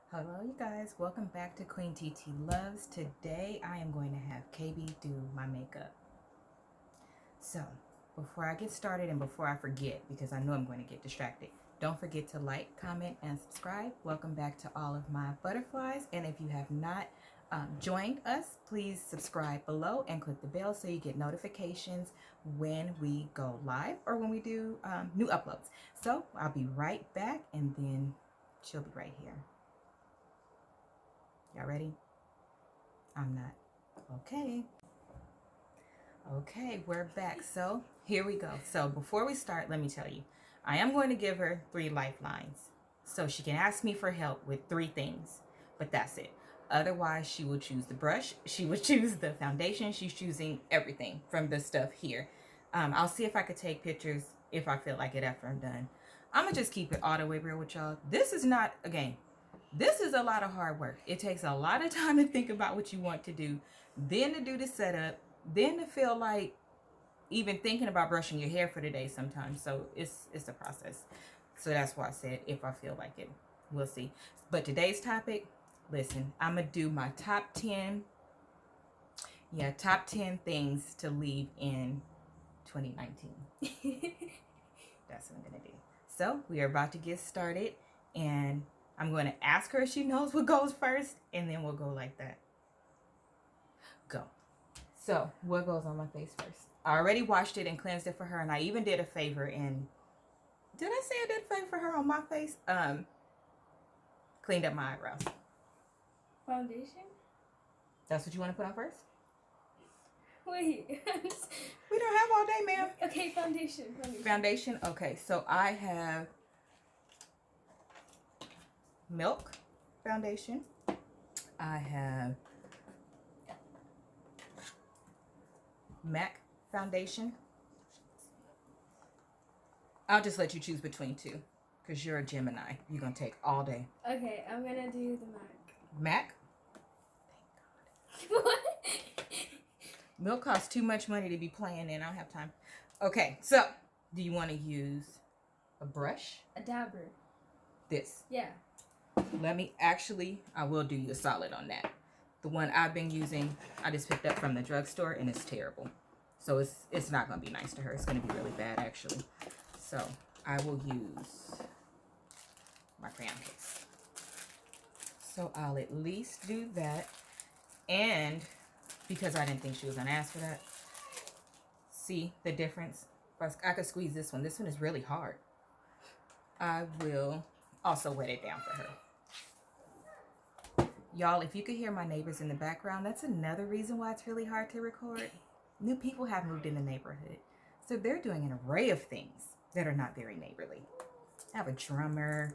Hello you guys, welcome back to Queen TT Loves. Today I am going to have Kaybee do my makeup. So before I get started and before I forget, because I know I'm going to get distracted, don't forget to like, comment, and subscribe. Welcome back to all of my butterflies, and if you have not joined us, please subscribe below and click the bell so you get notifications when we go live or when we do new uploads. So I'll be right back and then she'll be right here. Y'all ready? I'm not. Okay, we're back. So here we go. So before we start, let me tell you, I am going to give her 3 lifelines. So she can ask me for help with 3 things, but that's it. Otherwise, she will choose the brush. She will choose the foundation. She's choosing everything from the stuff here. I'll see if I could take pictures if I feel like it after I'm done. I'm going to just keep it all the way real with y'all. This is not a game. This is a lot of hard work. It takes a lot of time to think about what you want to do, then to do the setup, then to feel like even thinking about brushing your hair for the day sometimes. So it's a process. So that's why I said if I feel like it. We'll see. But today's topic, listen, I'm going to do my top 10 things to leave in 2019. That's what I'm going to do. So we are about to get started, and I'm going to ask her if she knows what goes first, and then we'll go like that. Go. So, what goes on my face first? I already washed it and cleansed it for her, and I even did a favor, and did I say I did a favor for her on my face? Cleaned up my eyebrows. Foundation? That's what you want to put on first? Wait. We don't have all day, ma'am. Okay, foundation. Foundation? Okay, so I have Milk foundation. I have MAC foundation. I'll just let you choose between 2 because you're a Gemini. You're going to take all day. Okay, I'm going to do the MAC. MAC? Thank God. What? Milk costs too much money to be playing in. I don't have time. Okay, so do you want to use a brush? A dabber. This. Yeah. I will do you a solid on that. The one I've been using, I just picked up from the drugstore, and it's terrible. So it's not going to be nice to her. It's going to be really bad, actually. So I will use my crayon case. So I'll at least do that. And because I didn't think she was going to ask for that, see the difference? I could squeeze this one. This one is really hard. I will also wet it down for her. Y'all, if you could hear my neighbors in the background, that's another reason why it's really hard to record. New people have moved in the neighborhood, so they're doing an array of things that are not very neighborly. I have a drummer.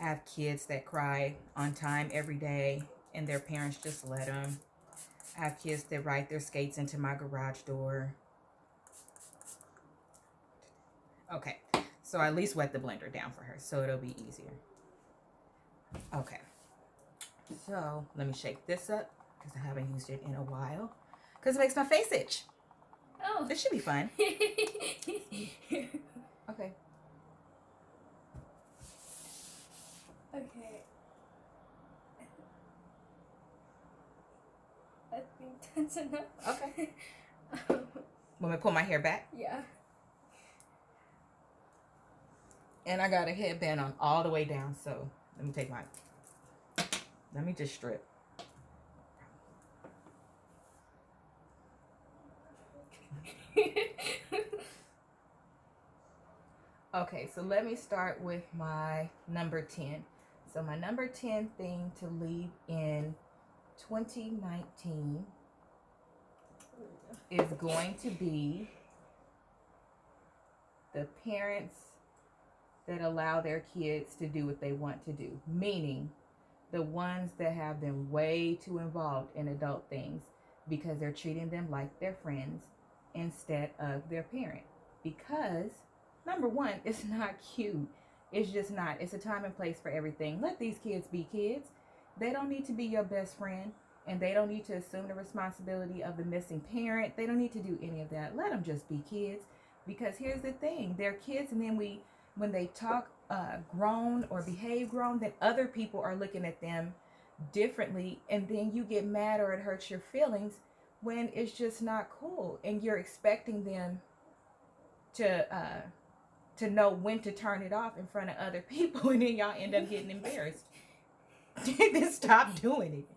I have kids that cry on time every day, and their parents just let them. I have kids that ride their skates into my garage door. Okay, so I at least wet the blender down for her, so it'll be easier. Okay. So let me shake this up because I haven't used it in a while because it makes my face itch. Oh. This should be fun. Okay. Okay. I think that's enough. Okay. Want me to pull my hair back? Yeah. And I got a headband on all the way down, so let me just strip. Okay, so let me start with my number 10. So my number 10 thing to leave in 2019 is going to be the parents that allow their kids to do what they want to do, meaning the ones that have them way too involved in adult things because they're treating them like their friends instead of their parent. Because, number one, it's not cute. It's just not. It's a time and place for everything. Let these kids be kids. They don't need to be your best friend, and they don't need to assume the responsibility of the missing parent. They don't need to do any of that. Let them just be kids. Because here's the thing. They're kids, and then when they talk grown or behave grown, then other people are looking at them differently, and then you get mad or it hurts your feelings when it's just not cool, and you're expecting them to know when to turn it off in front of other people, and then y'all end up getting embarrassed. Then stop doing it.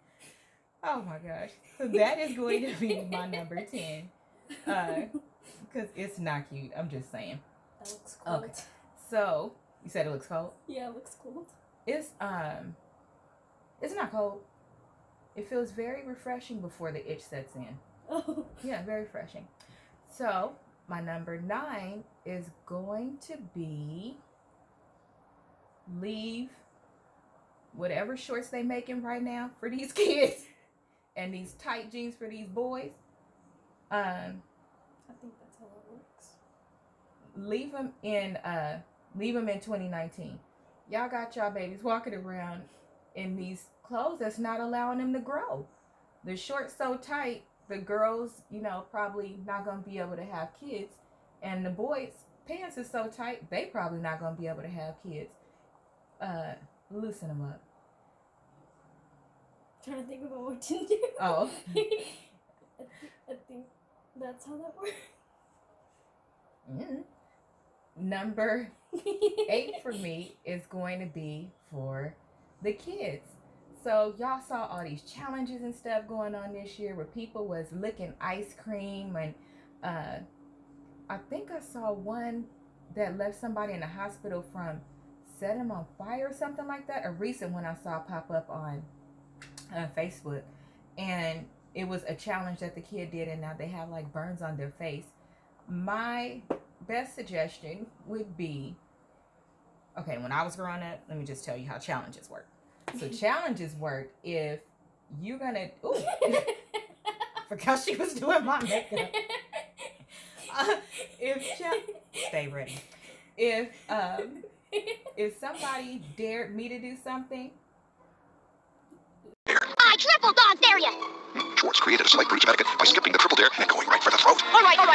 Oh my gosh. So that is going to be my number 10. Because it's not cute. I'm just saying. That looks cold. Okay. So, you said it looks cold? Yeah, it looks cold. It's not cold. It feels very refreshing before the itch sets in. Oh. Yeah, very refreshing. So, my number 9 is going to be leave whatever shorts they making right now for these kids and these tight jeans for these boys. I think that's how it works. Leave them in 2019. Y'all got y'all babies walking around in these clothes that's not allowing them to grow. The shorts so tight, the girls, probably not going to be able to have kids. And the boys' pants is so tight, they probably not going to be able to have kids. Loosen them up. Trying to think about what to do. Oh. I think that's how that works. Number 8 for me is going to be for the kids. So y'all saw all these challenges and stuff going on this year where people was licking ice cream, and I think I saw one that left somebody in the hospital from setting them on fire or something like that. A recent one I saw pop up on Facebook, and it was a challenge that the kid did, and now they have like burns on their face. My best suggestion would be, okay, when I was growing up, let me just tell you how challenges work. So challenges work if you're gonna, forgot she was doing my makeup. Stay ready. If somebody dared me to do something, I triple dog dare ya! Schwartz created a slight breach of etiquette by skipping the triple dare and going right for the throat. All right. Well,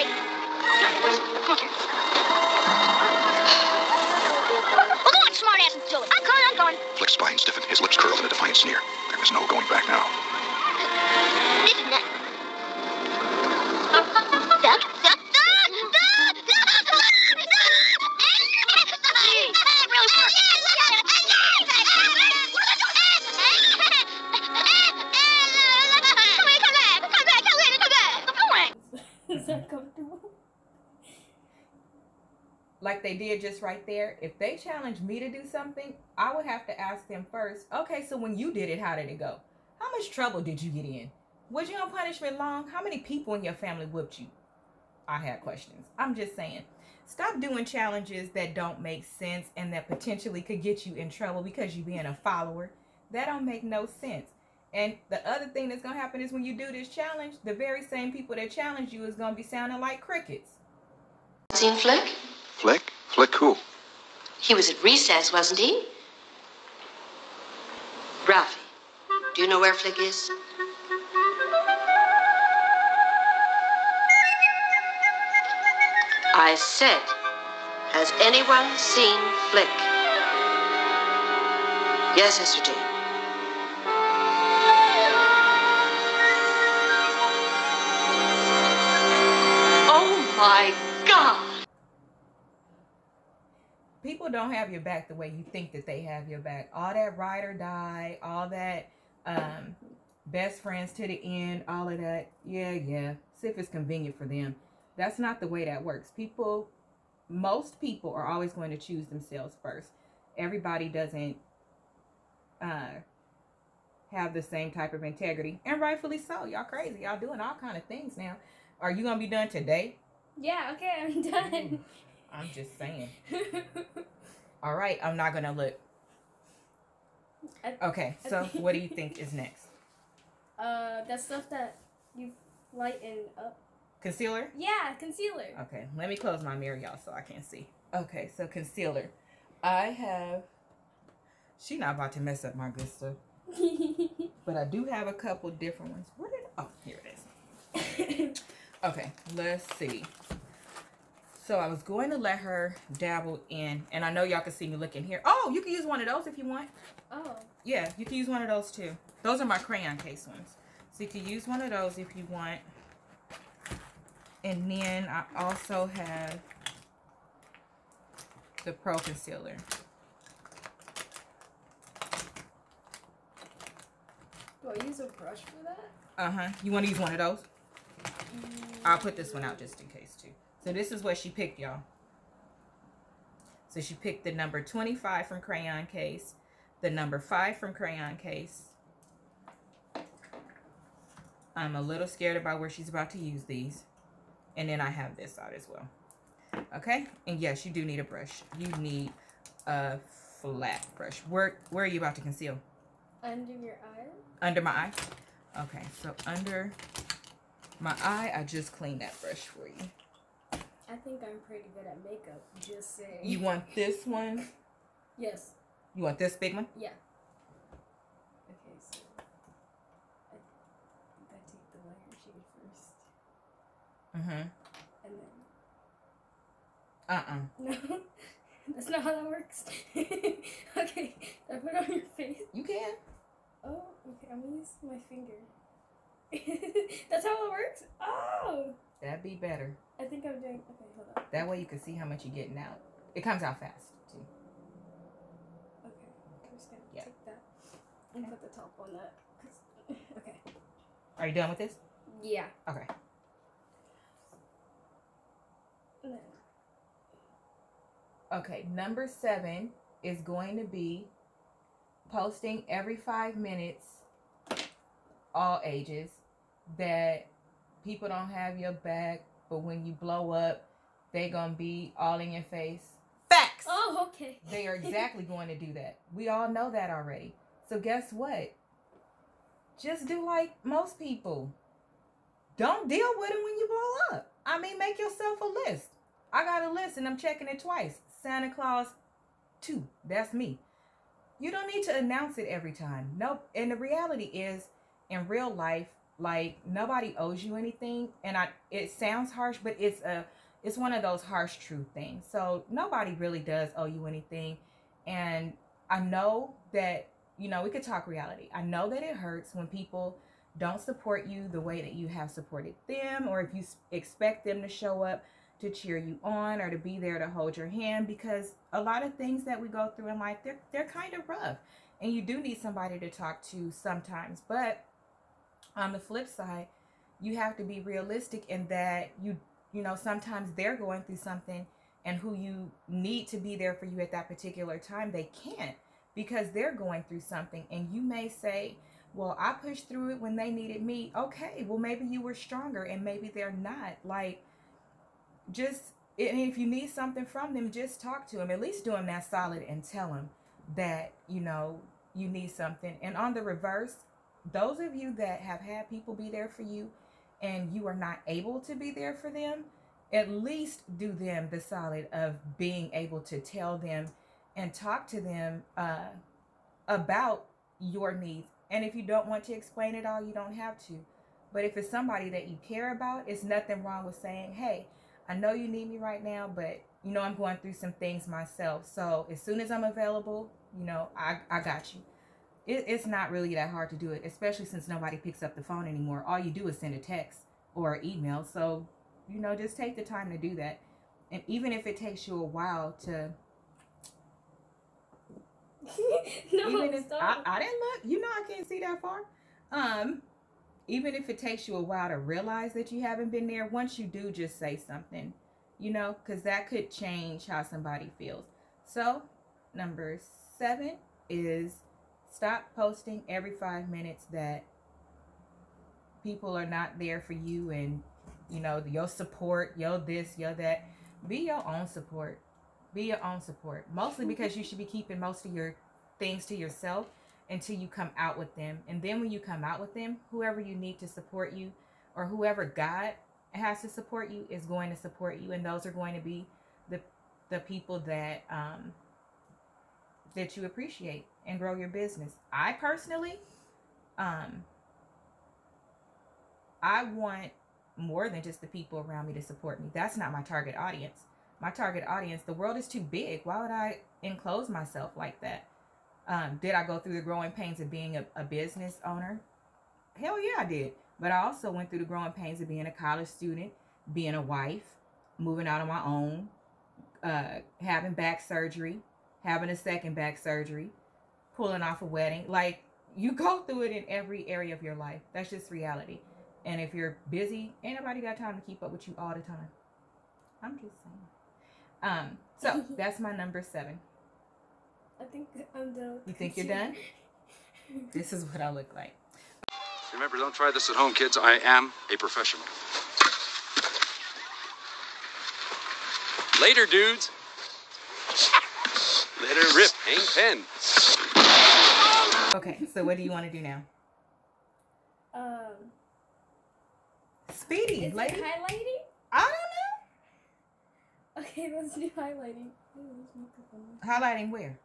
go on, smartass, and do it. I'm going. Flick's spine stiffened, his lips curled in a defiant sneer. There was no going back now. Isn't it? Duck. Is that comfortable? like they did just right there, if they challenged me to do something, I would have to ask them first, okay, so when you did it, how did it go? How much trouble did you get in? Was you on punishment long? How many people in your family whooped you? I had questions. I'm just saying, stop doing challenges that don't make sense and that potentially could get you in trouble because you being a follower. That don't make no sense. And the other thing that's going to happen is when you do this challenge, the very same people that challenge you is going to be sounding like crickets. Seen Flick? Flick? Flick who? He was at recess, wasn't he? Ralphie, do you know where Flick is? I said, has anyone seen Flick? Yes, Esther Jane. Oh my God! People don't have your back the way you think that they have your back. All that ride or die, all that best friends to the end, all of that. Yeah. See if it's convenient for them. That's not the way that works. Most people are always going to choose themselves first. Everybody doesn't have the same type of integrity, and rightfully so. Y'all crazy. Y'all doing all kind of things now. Are you gonna be done today? Yeah, okay, I'm done. I'm just saying. All right, I'm not gonna look. Okay, so what do you think is next? That stuff that you lighten up. Concealer? Yeah, concealer. Okay, let me close my mirror, y'all, so I can see. Okay, so concealer. She not about to mess up my good stuff. But I do have a couple different ones. Oh, here it is. Okay, let's see. So I was going to let her dabble in, and I know y'all can see me looking here. Oh, you can use one of those if you want. Oh. Yeah, you can use one of those too. Those are my crayon case ones. So you can use one of those if you want. And then I also have the Pro Concealer. Do I use a brush for that? Uh-huh. You want to use one of those? I'll put this one out just in case too. So this is what she picked, y'all. So she picked the number 25 from Crayon Case, the number 5 from Crayon Case. I'm a little scared about where she's about to use these. And then I have this out as well. Okay? And yes, you do need a brush. You need a flat brush. Where are you about to conceal? Under your eye? Under my eye? Okay, so under my eye, I just cleaned that brush for you. I think I'm pretty good at makeup, just saying. You want this one? Yes. You want this big one? Yeah. Okay, so I think I take the lighter shade first. Mm-hmm. And then... No. That's not how that works. Okay, I put it on your face. You can. Oh, okay, I'm gonna use my finger. That's how it works? Oh! That'd be better. I think I'm doing... Okay, hold on. That way you can see how much you're getting out. It comes out fast, too. Okay, I'm just gonna Yeah. take that and put the top on that. Okay. Are you done with this? Yeah. Okay. And then, Okay, number 7 is going to be posting every 5 minutes, all ages, that people don't have your back, but when you blow up, they gonna be all in your face. Facts! oh, okay. They are exactly going to do that. We all know that already. So guess what? Just do like most people. Don't deal with them when you blow up. I mean, make yourself a list. I got a list and I'm checking it twice. Santa Claus 2. That's me. You don't need to announce it every time. Nope. And the reality is, in real life, like, nobody owes you anything. And it sounds harsh, but it's one of those harsh truth things. So nobody really does owe you anything. And I know that, you know, we could talk reality. I know that it hurts when people don't support you the way that you have supported them, or if you expect them to show up to cheer you on or to be there to hold your hand, because a lot of things that we go through in life, they're kind of rough, and you do need somebody to talk to sometimes. But on the flip side, you have to be realistic in that you know, sometimes they're going through something, and who you need to be there for you at that particular time, they can't, because they're going through something. And you may say, well, I pushed through it when they needed me. Okay, well, maybe you were stronger and maybe they're not. Like, just, and if you need something from them, just talk to them. At least do them that solid and tell them that, you know, you need something. And on the reverse, those of you that have had people be there for you and you are not able to be there for them, at least do them the solid of being able to tell them and talk to them about your needs. And if you don't want to explain it all, you don't have to. But if it's somebody that you care about, it's nothing wrong with saying, hey, I know you need me right now, but, you know, I'm going through some things myself. So as soon as I'm available, you know, I got you. It's not really that hard to do it, especially since nobody picks up the phone anymore. All you do is send a text or email. So, you know, just take the time to do that. And even if it takes you a while to... No, even if stop. I didn't look, you know, I can't see that far. Even if it takes you a while to realize that you haven't been there, once you do, just say something, you know, because that could change how somebody feels. So number 7 is stop posting every 5 minutes that people are not there for you, and, you know, your support, your this, your that. Be your own support. Be your own support. Mostly because you should be keeping most of your things to yourself until you come out with them. And then when you come out with them, whoever you need to support you, or whoever God has to support you, is going to support you. And those are going to be the people that that you appreciate and grow your business. I personally, I want more than just the people around me to support me. That's not my target audience. my target audience. The world is too big. Why would I enclose myself like that? Did I go through the growing pains of being a business owner? Hell yeah, I did. But I also went through the growing pains of being a college student, being a wife, moving out on my own, having back surgery, having a second back surgery, pulling off a wedding. Like, you go through it in every area of your life. That's just reality. And if you're busy, ain't nobody got time to keep up with you all the time. I'm just saying. So that's my number 7. I think I'm done. You think you're done? This is what I look like. Remember, don't try this at home, kids. I am a professional. Later, dudes. Let her rip, Hank Pen. Okay, so what do you want to do now? Speedy, Is lady. it highlighting? I don't know. Okay, let's do highlighting. Highlighting where?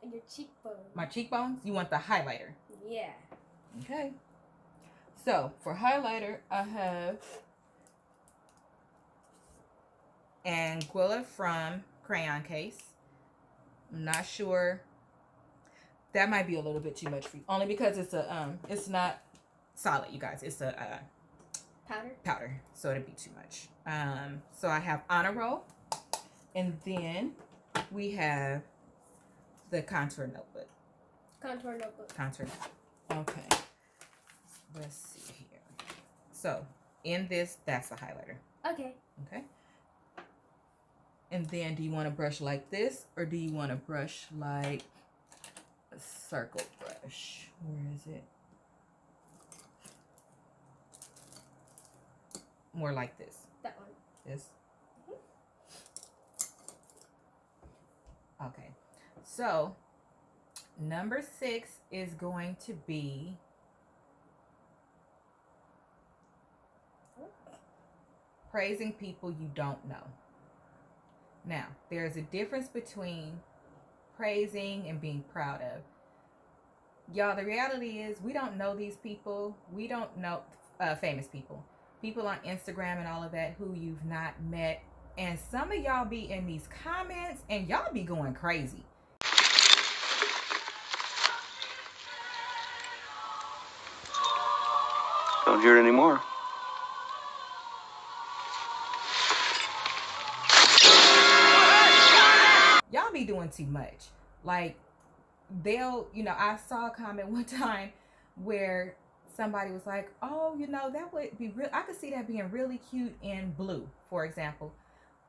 Your cheekbone. My cheekbones? You want the highlighter? Yeah. Okay. So, for highlighter, I have Anguilla from Crayon Case. I'm not sure. That might be a little bit too much for you. Only because it's not solid, you guys. It's a powder. So it'd be too much. So I have Honor Roll. And then we have the contour notebook. Contour notebook. Okay. Let's see here. So in this, that's the highlighter. Okay. Okay. And then do you want to brush like this, or do you want to brush like a circle brush? Where is it? More like this. That one. This. Okay. So number 6 is going to be praising people you don't know. Now, there's a difference between praising and being proud of. Y'all, the reality is we don't know these people. We don't know famous people. People on Instagram and all of that who you've not met. And some of y'all be in these comments and y'all be going crazy. Don't hear it anymore. Y'all be doing too much. Like, they'll, I saw a comment one time where somebody was like, oh, that would be real. I could see that being really cute in blue, for example.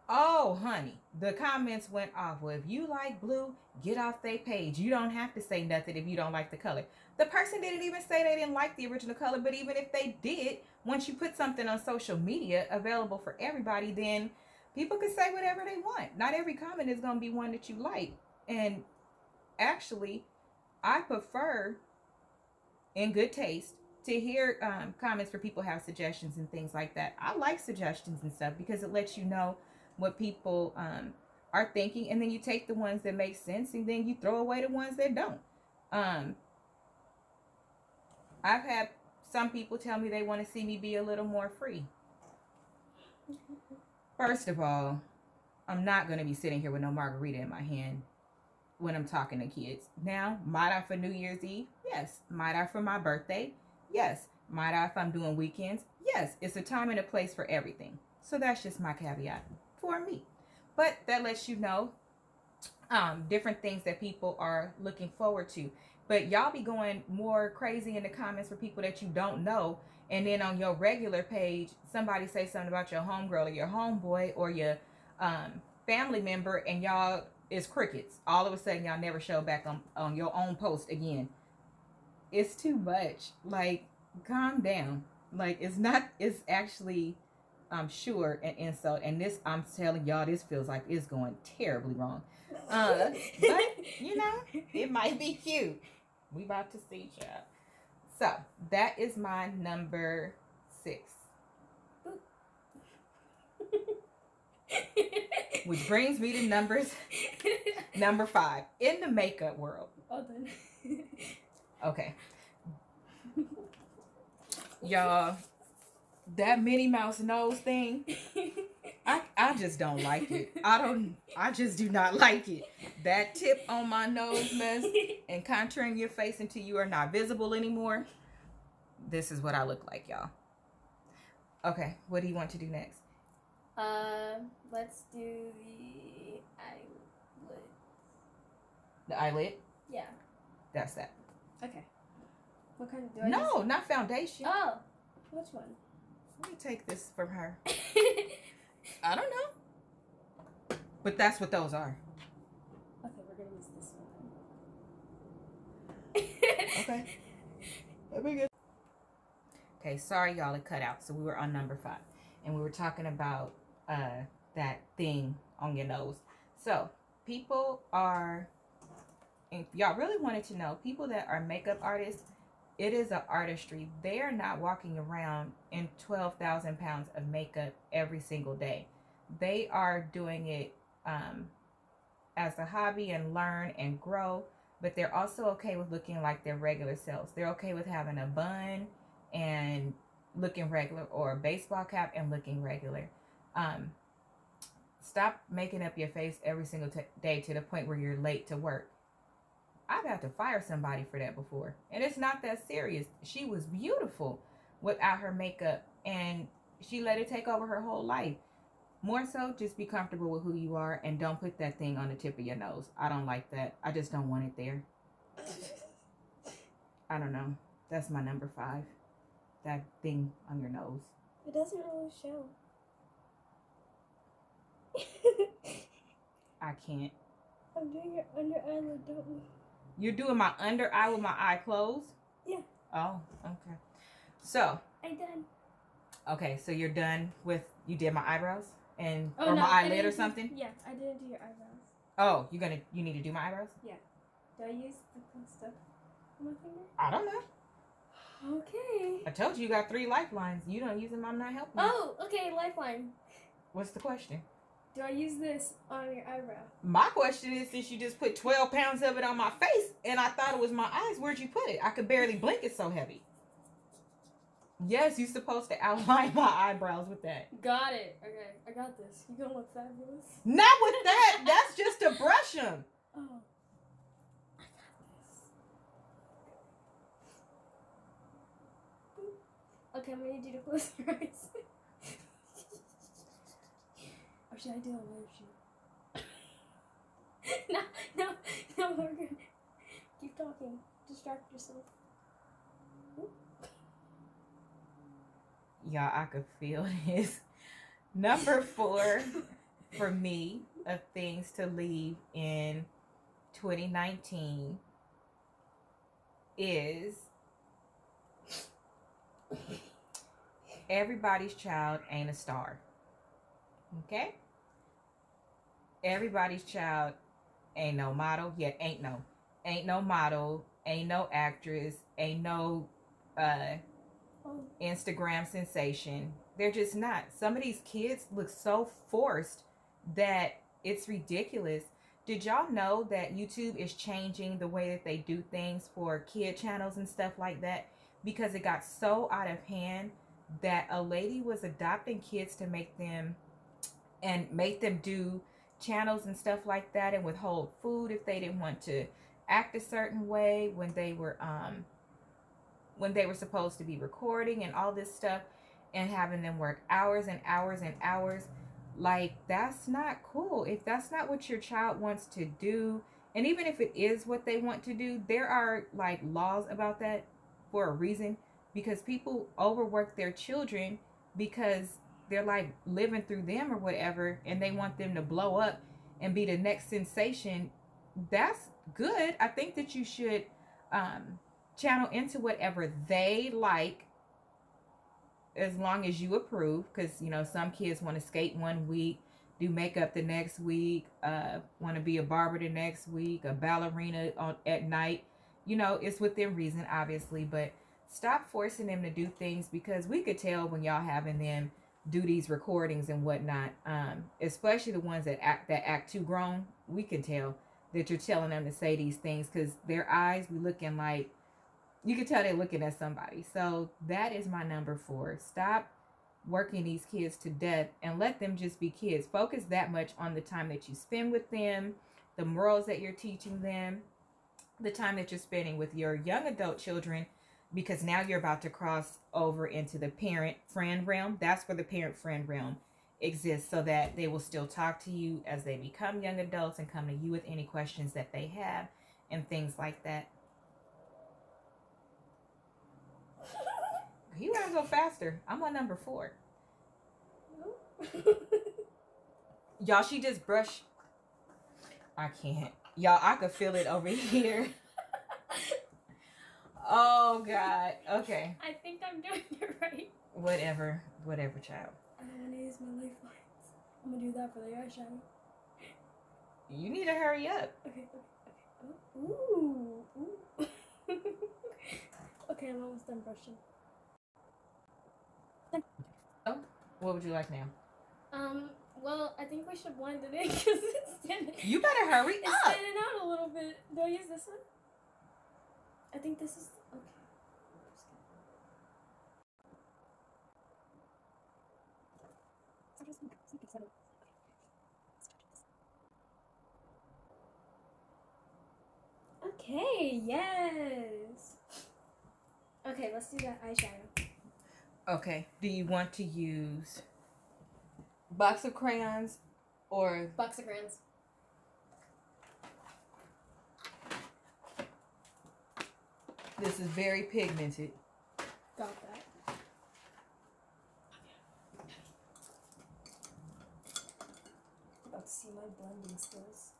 Oh, honey, the comments went off. Well, if you like blue, get off their page. You don't have to say nothing if you don't like the color. The person didn't even say they didn't like the original color, but even if they did, once you put something on social media available for everybody, then people can say whatever they want. Not every comment is going to be one that you like. And actually, I prefer, in good taste, to hear comments where people have suggestions and things like that. I like suggestions and stuff because it lets you know what people are thinking, and then you take the ones that make sense and then you throw away the ones that don't. I've had some people tell me they want to see me be a little more free. First of all, I'm not going to be sitting here with no margarita in my hand when I'm talking to kids. Now, might I for New Year's Eve? Yes. Might I for my birthday? Yes. Might I if I'm doing weekends? Yes. It's a time and a place for everything. So that's just my caveat for me. But that lets you know different things that people are looking forward to. But y'all be going more crazy in the comments for people that you don't know. And then on your regular page, somebody say something about your homegirl or your homeboy or your family member, and y'all is crickets. All of a sudden, y'all never show back on your own post again. It's too much. Like, calm down. Like, it's actually, I'm sure, an insult. And this, I'm telling y'all, this feels like it's going terribly wrong. But, it might be cute. We about to see, child. So, that is my number 6. Which brings me to number 5. In the makeup world. All done. Okay. Y'all, that Minnie Mouse nose thing, I just don't like it. I just do not like it. That tip on my nose mess and contouring your face until you are not visible anymore. This is what I look like, y'all. Okay, what do you want to do next? Let's do the eyelid. The eyelid? Yeah. That's that. Okay. What kind do I No, not foundation. Oh, which one? Let me take this from her. I don't know. But that's what those are. Okay, we're gonna use this one. Okay. That'd be good. Okay, sorry y'all, it cut out. So we were on number 5. And we were talking about that thing on your nose. So people are, if y'all really wanted to know, people that are makeup artists, it is an artistry. They are not walking around in 12,000 pounds of makeup every single day. They are doing it as a hobby and learn and grow, but they're also okay with looking like their regular selves. They're okay with having a bun and looking regular, or a baseball cap and looking regular. Stop making up your face every single day to the point where you're late to work. I've had to fire somebody for that before. And it's not that serious. She was beautiful without her makeup, and she let it take over her whole life. More so, just be comfortable with who you are and don't put that thing on the tip of your nose. I don't like that. I just don't want it there. I don't know. That's my number 5. That thing on your nose. It doesn't really show. I can't. I'm doing your under eyelid, don't we? You're doing my under eye with my eye closed? Yeah. Oh, okay. So. I'm done. Okay, so you're done with, you did my eyebrows? And, Oh, or no, my eyelid or something? Yeah, I didn't do your eyebrows. Oh, you need to do my eyebrows? Yeah. Do I use the stuff on my finger? I don't know. Okay. I told you you got 3 lifelines. You don't use them, I'm not helping you. Oh, okay, lifeline. What's the question? Do I use this on your eyebrow? My question is, since you just put 12 pounds of it on my face and I thought it was my eyes, where'd you put it? I could barely blink, it's so heavy. Yes, you're supposed to outline my eyebrows with that. Got it. Okay, I got this. You gonna look fabulous. Not with that. That's just to brush them. Oh. I got this. Okay, I'm gonna need you to close your eyes. Or should I do a live shoot? No, we're gonna keep talking. Distract yourself. Y'all, I could feel this. Number 4 for me of things to leave in 2019 is everybody's child ain't a star. Okay? Everybody's child ain't no model. Yeah, ain't no model, ain't no actress, ain't no Instagram sensation. They're just not. Some of these kids look so forced that it's ridiculous. Did y'all know that YouTube is changing the way that they do things for kid channels and stuff like that? Because it got so out of hand that a lady was adopting kids to make them do channels and stuff like that, and withhold food if they didn't want to act a certain way when they were supposed to be recording and all this stuff, and having them work hours and hours and hours. Like, that's not cool. If that's not what your child wants to do, and even if it is what they want to do, there are like laws about that for a reason, because people overwork their children because they're like living through them or whatever, and they want them to blow up and be the next sensation. That's good. I think that you should channel into whatever they like, as long as you approve, because you know some kids want to skate one week, do makeup the next week, want to be a barber the next week, a ballerina at night. You know, it's within reason, obviously, but stop forcing them to do things, because we could tell when y'all having them do these recordings and whatnot, especially the ones that act too grown. We can tell that you're telling them to say these things, because their eyes be looking like, you can tell they're looking at somebody. So that is my number 4. Stop working these kids to death and let them just be kids. Focus that much on the time that you spend with them, the morals that you're teaching them, the time that you're spending with your young adult children, because now you're about to cross over into the parent-friend realm. That's where the parent-friend realm exists, so that they will still talk to you as they become young adults and come to you with any questions that they have and things like that. You gotta go faster. I'm on number 4. Y'all, she just brushed. I can't. Y'all, I could feel it over here. Oh, God. Okay. I think I'm doing it right. Whatever, child. I don't want to use my lifelines. I'm going to do that for the eyeshadow. You need to hurry up. Okay. Ooh. Okay, I'm almost done brushing. Oh, what would you like now? Well, I think we should blend it in because it's standing. You better hurry It's up. standing out a little bit. Do I use this one? I think this is okay. Okay, yes. Okay, let's do that eyeshadow. Okay. Do you want to use box of crayons or Box of crayons. this is very pigmented? Got that. About to see my blending skills.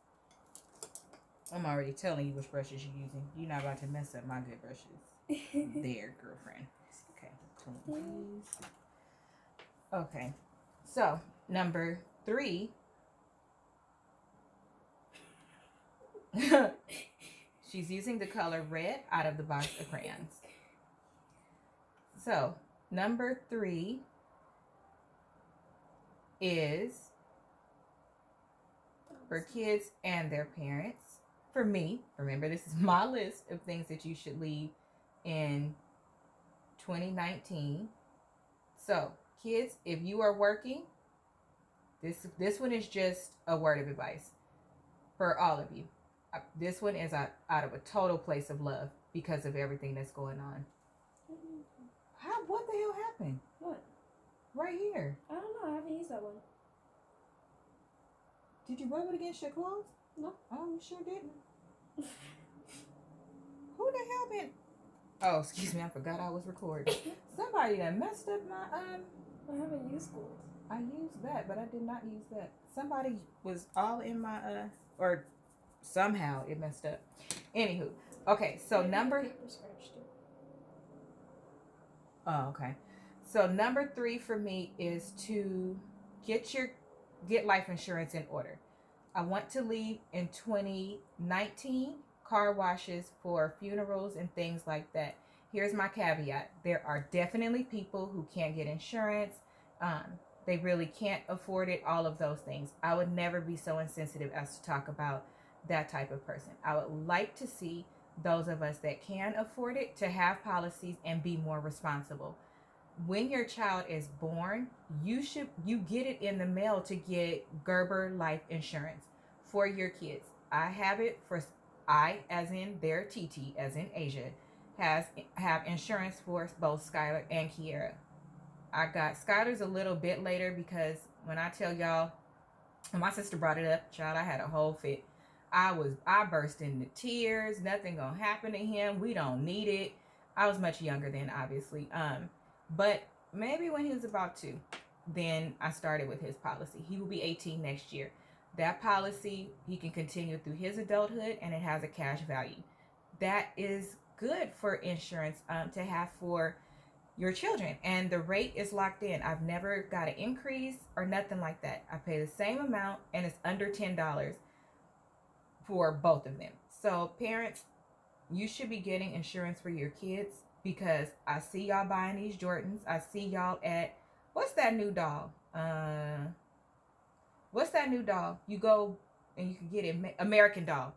I'm already telling you which brushes you're using. You're not about to mess up my good brushes. There, girlfriend. Okay. Please. Okay. So, number 3. She's using the color red out of the box of crayons. So, number 3 is for kids and their parents. For me, remember, this is my list of things that you should leave in 2019. So, kids, if you are working, this one is just a word of advice for all of you. This one is out of a total place of love because of everything that's going on. What the hell happened? What? Right here. I don't know. I haven't used that one. Did you rub it against your clothes? No. Oh, you sure didn't. Who the hell been? Oh, excuse me. I forgot I was recording. Somebody that messed up my I haven't used gold. I used that, but I did not use that. Somebody was all in my or somehow it messed up. Anywho, okay. So Paper scratched it. Oh, okay. So number 3 for me is to get life insurance in order. I want to leave in 2019 car washes for funerals and things like that. Here's my caveat. There are definitely people who can't get insurance. They really can't afford it, all of those things. I would never be so insensitive as to talk about that type of person. I would like to see those of us that can afford it to have policies and be more responsible. When your child is born, you get it in the mail to get Gerber life insurance for your kids. I have it for as in their Titi, as in Asia, have insurance for both Skylar and Kiera. I got Skylar's a little bit later because when I tell y'all, when my sister brought it up, child, I had a whole fit. I burst into tears. Nothing gonna happen to him. We don't need it. I was much younger then, obviously. But maybe when he was about 2, then I started with his policy. He will be 18 next year. That policy, he can continue through his adulthood, and it has a cash value. That is good for insurance to have for your children, and the rate is locked in. I've never got an increase or nothing like that. I pay the same amount, and it's under $10 for both of them. So parents, you should be getting insurance for your kids, because I see y'all buying these Jordans. I see y'all at, what's that new doll? What's that new doll? You go and you can get it, American Doll.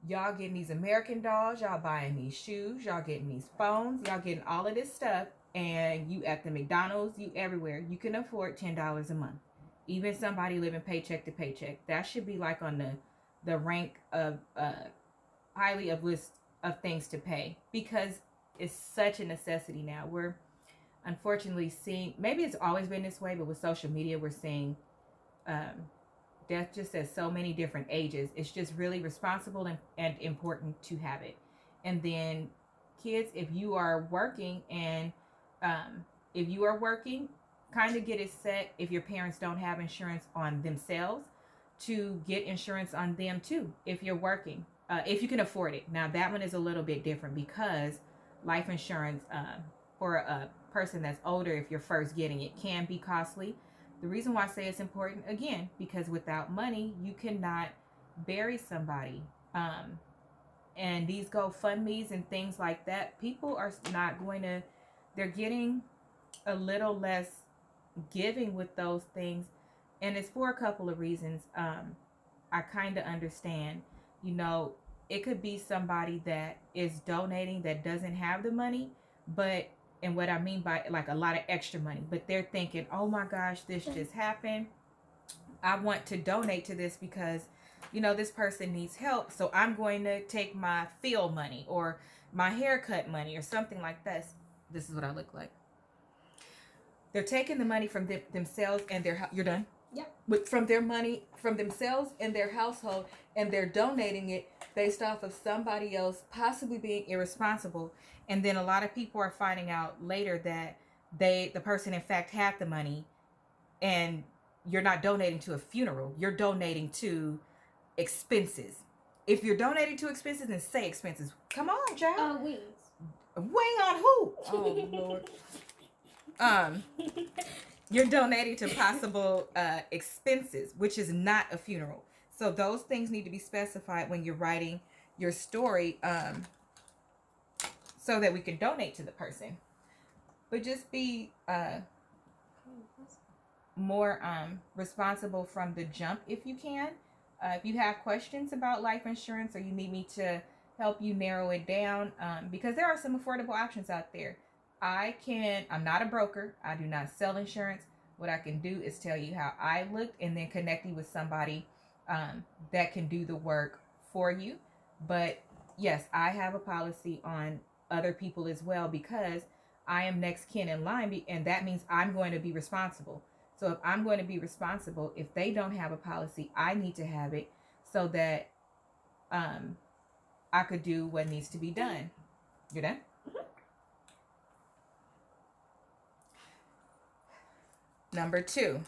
Y'all getting these American dolls. Y'all buying these shoes. Y'all getting these phones. Y'all getting all of this stuff. and you at the McDonald's, you everywhere, you can afford $10 a month. Even somebody living paycheck to paycheck, that should be like on the rank of highly of list of things to pay, because it's such a necessity now. We're unfortunately seeing, maybe it's always been this way, but with social media, we're seeing death just at so many different ages. It's just really responsible and important to have it. And then kids, if you are working, and kind of get it set, if your parents don't have insurance on themselves, to get insurance on them too if you're working, if you can afford it. Now that one is a little bit different, because life insurance for a person that's older, if you're first getting it, can be costly. The reason why I say it's important, again, because without money you cannot bury somebody. And these GoFundMe's and things like that, people are not going to, they're getting a little less giving with those things, and it's for a couple of reasons. I kind of understand, you know, it could be somebody that is donating that doesn't have the money, but, and what I mean by like a lot of extra money, but they're thinking, oh my gosh, this just happened, I want to donate to this because, you know, this person needs help, so I'm going to take my field money or my haircut money or something like this. This is what I look like. They're taking the money from themselves and their, you're done? Yep. From their money, from themselves and their household, and they're donating it based off of somebody else possibly being irresponsible. And then a lot of people are finding out later that the person in fact had the money, and you're not donating to a funeral, you're donating to expenses. If you're donating to expenses, then say expenses. Come on, child. Wings. Wing on who? Oh Lord. You're donating to possible expenses, which is not a funeral. So those things need to be specified when you're writing your story, so that we can donate to the person. But just be more responsible from the jump if you can. If you have questions about life insurance, or you need me to help you narrow it down, because there are some affordable options out there. I'm not a broker. I do not sell insurance. What I can do is tell you how I looked, and then connect you with somebody that can do the work for you. But yes, I have a policy on other people as well, because I am next kin in line, and that means I'm going to be responsible. So if I'm going to be responsible, if they don't have a policy, I need to have it so that I could do what needs to be done. You done? Number 2.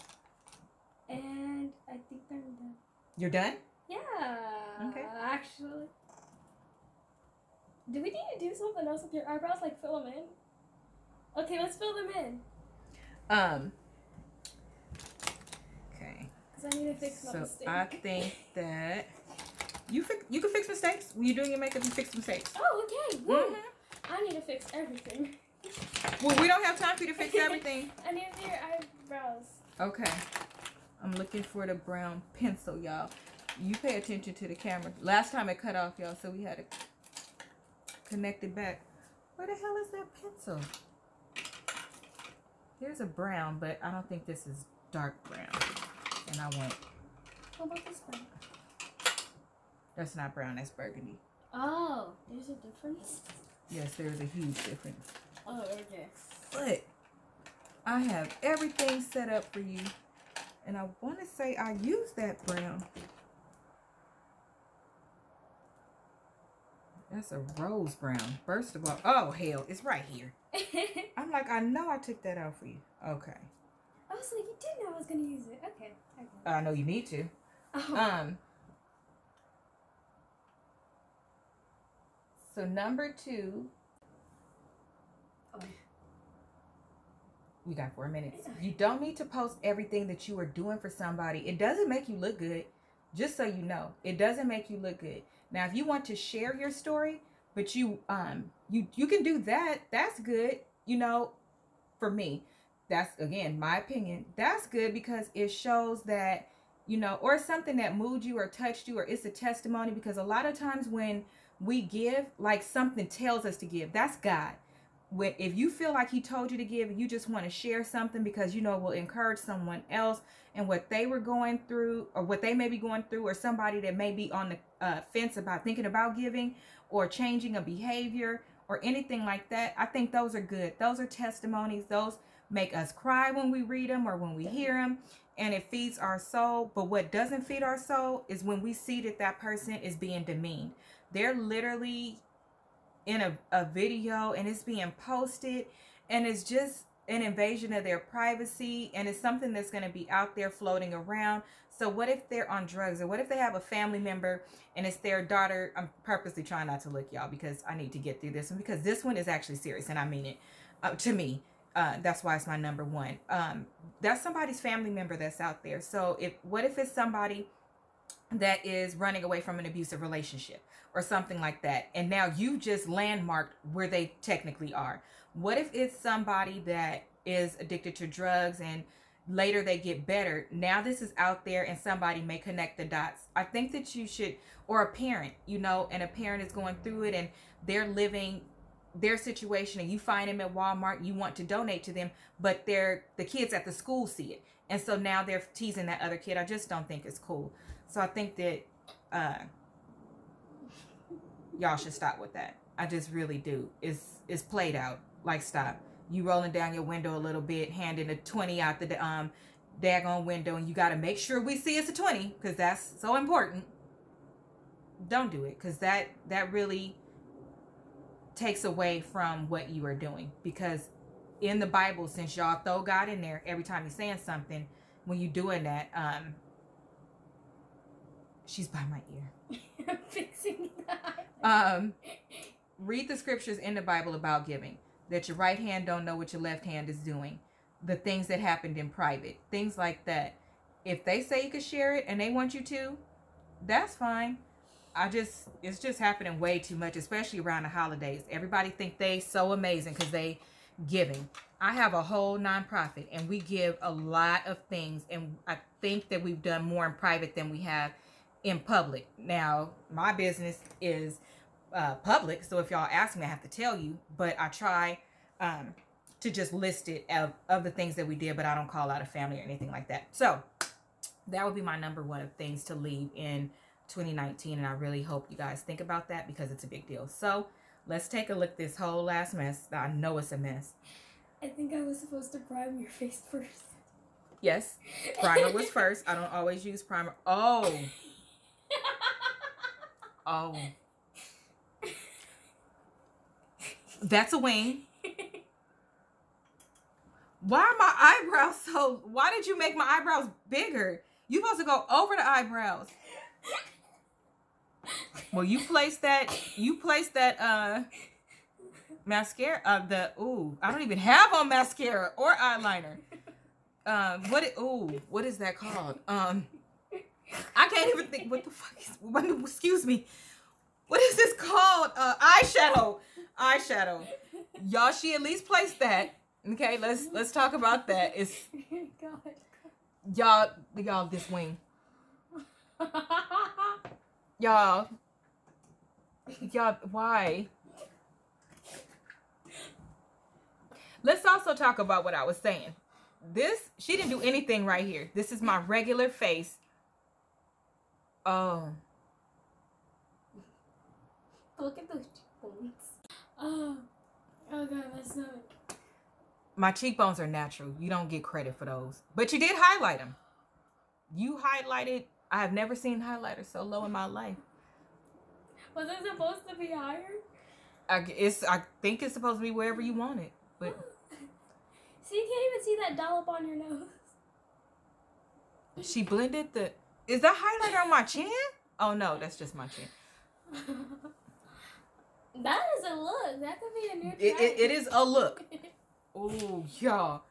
And I think I'm done. You're done? Yeah. Okay. Actually. Do we need to do something else with your eyebrows? Like fill them in? Okay, let's fill them in. Okay. Because I need to fix my So mistake. I think that you can fix mistakes. When you're doing your makeup, you fix mistakes. Oh, okay. Woo. I need to fix everything. Well, we don't have time for you to fix everything. I need to do your eyebrows. Okay. I'm looking for the brown pencil, y'all. You pay attention to the camera. Last time it cut off, y'all, so we had to connect it back. Where the hell is that pencil? Here's a brown, but I don't think this is dark brown. And I want... How about this one? That's not brown, that's burgundy. Oh, there's a difference? Yes, there's a huge difference. Oh, okay. But I have everything set up for you. And I want to say I used that brown. That's a rose brown. First of all, oh hell, it's right here. I'm like, I know I took that out for you. Okay. I was like, you did know I was going to use it. Okay. I know you need to. Oh. So number 2. We got 4 minutes. You don't need to post everything that you are doing for somebody. It doesn't make you look good. Just so you know, it doesn't make you look good. Now, if you want to share your story, but you can do that. That's good. You know, for me, that's, again, my opinion. That's good because it shows that, you know, or something that moved you or touched you, or it's a testimony, because a lot of times when we give, like something tells us to give, that's God. if you feel like he told you to give, you just want to share something because you know it will encourage someone else and what they were going through, or what they may be going through, or somebody that may be on the fence about thinking about giving or changing a behavior or anything like that, I think those are good. Those are testimonies. Those make us cry when we read them or when we hear them, and it feeds our soul. But what doesn't feed our soul is when we see that that person is being demeaned. They're literally in a video and it's being posted, and it's just an invasion of their privacy, and it's something that's going to be out there floating around. So what if they're on drugs, or what if they have a family member and it's their daughter? I'm purposely trying not to look, y'all, because I need to get through this one, because this one is actually serious, and I mean it. To me, that's why it's my number one. That's somebody's family member that's out there. So what if it's somebody that is running away from an abusive relationship or something like that, and now you just landmarked where they technically are? What if it's somebody that is addicted to drugs and later they get better? Now this is out there and somebody may connect the dots. I think that you should, or a parent, you know, and a parent is going through it and they're living their situation, and you find them at Walmart, you want to donate to them, but the kids at the school see it, and so now they're teasing that other kid. I just don't think it's cool. So I think that y'all should stop with that. I just really do. It's played out. Like, stop. You rolling down your window a little bit, handing a 20 out the daggone window, and you got to make sure we see it's a 20, because that's so important. Don't do it, because that really takes away from what you are doing. Because in the Bible, since y'all throw God in there every time you're saying something, when you're doing that, she's by my ear. I'm fixing that. Read the scriptures in the Bible about giving, that your right hand don't know what your left hand is doing, the things that happened in private, things like that. If they say you can share it and they want you to, that's fine. It's just happening way too much, especially around the holidays. Everybody think they so amazing because they giving. I have a whole nonprofit and we give a lot of things, and I think that we've done more in private than we have in public. Now, my business is public, so if y'all ask me, I have to tell you, but I try to just list it of the things that we did, but I don't call out a family or anything like that. So that would be my number one of things to leave in 2019, and I really hope you guys think about that, because it's a big deal. So let's take a look at this whole last mess. I know it's a mess. I think I was supposed to prime your face first. Yes, primer was first. I don't always use primer. Oh. That's a wing. Why are my eyebrows so... Why did you make my eyebrows bigger? You supposed to go over the eyebrows. Well, you placed that mascara, I don't even have on mascara or eyeliner. What is that called? I can't even think. What the fuck is, excuse me. What is this called? Eyeshadow. Y'all, she at least placed that. Okay, let's talk about that. It's y'all, this wing. Y'all, why? Let's also talk about what I was saying. She didn't do anything right here. This is my regular face. Oh. Look at those cheekbones. Oh God, my stomach. My cheekbones are natural. You don't get credit for those. But you did highlight them. You highlighted. I have never seen highlighter so low in my life. Was it supposed to be higher? I think it's supposed to be wherever you want it. But so you can't even see that dollop on your nose. She blended the... Is that highlighter on my chin? Oh no, that's just my chin. That is a look. That could be a new trend. It is a look. Oh, y'all.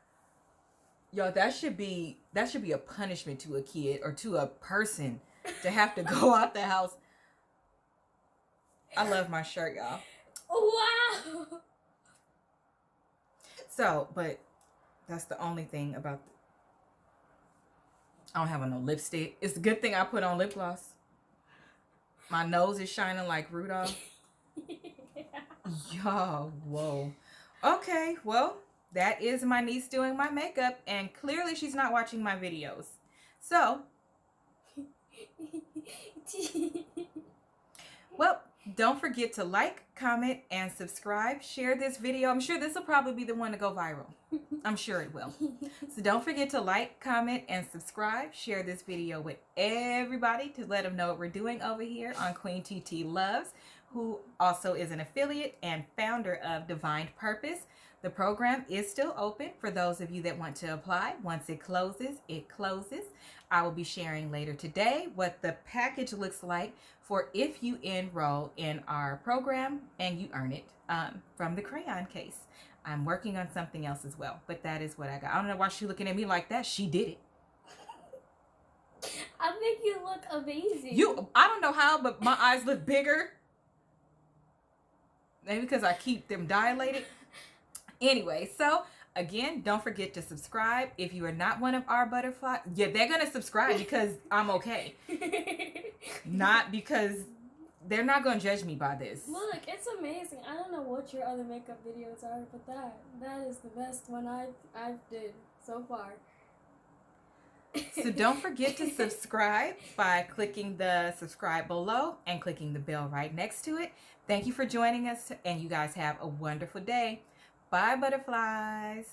Y'all, that should be a punishment to a kid or to a person to have to go out the house. I love my shirt, y'all. Wow. So, but that's the only thing about I don't have on no lipstick. It's a good thing I put on lip gloss. My nose is shining like Rudolph. Y'all, whoa. Okay, well, that is my niece doing my makeup, and clearly she's not watching my videos. So, well, don't forget to like, comment, and subscribe. Share this video. I'm sure this will probably be the one to go viral. I'm sure it will. So don't forget to like, comment, and subscribe. Share this video with everybody to let them know what we're doing over here on Queen TT Loves, who also is an affiliate and founder of Divine Purpose. The program is still open for those of you that want to apply. Once it closes, it closes. I will be sharing later today what the package looks like for if you enroll in our program and you earn it from the Crayon case. I'm working on something else as well, but that is what I got. I don't know why she's looking at me like that. She did it. I make you look amazing. I don't know how, but my eyes look bigger. Maybe because I keep them dilated. Anyway, so again, don't forget to subscribe. If you are not one of our butterflies, yeah, they're going to subscribe because I'm okay. Not because they're not going to judge me by this. Look, it's amazing. I don't know what your other makeup videos are, but that is the best one I've did so far. So don't forget to subscribe by clicking the subscribe below and clicking the bell right next to it. Thank you for joining us, and you guys have a wonderful day. Bye, butterflies.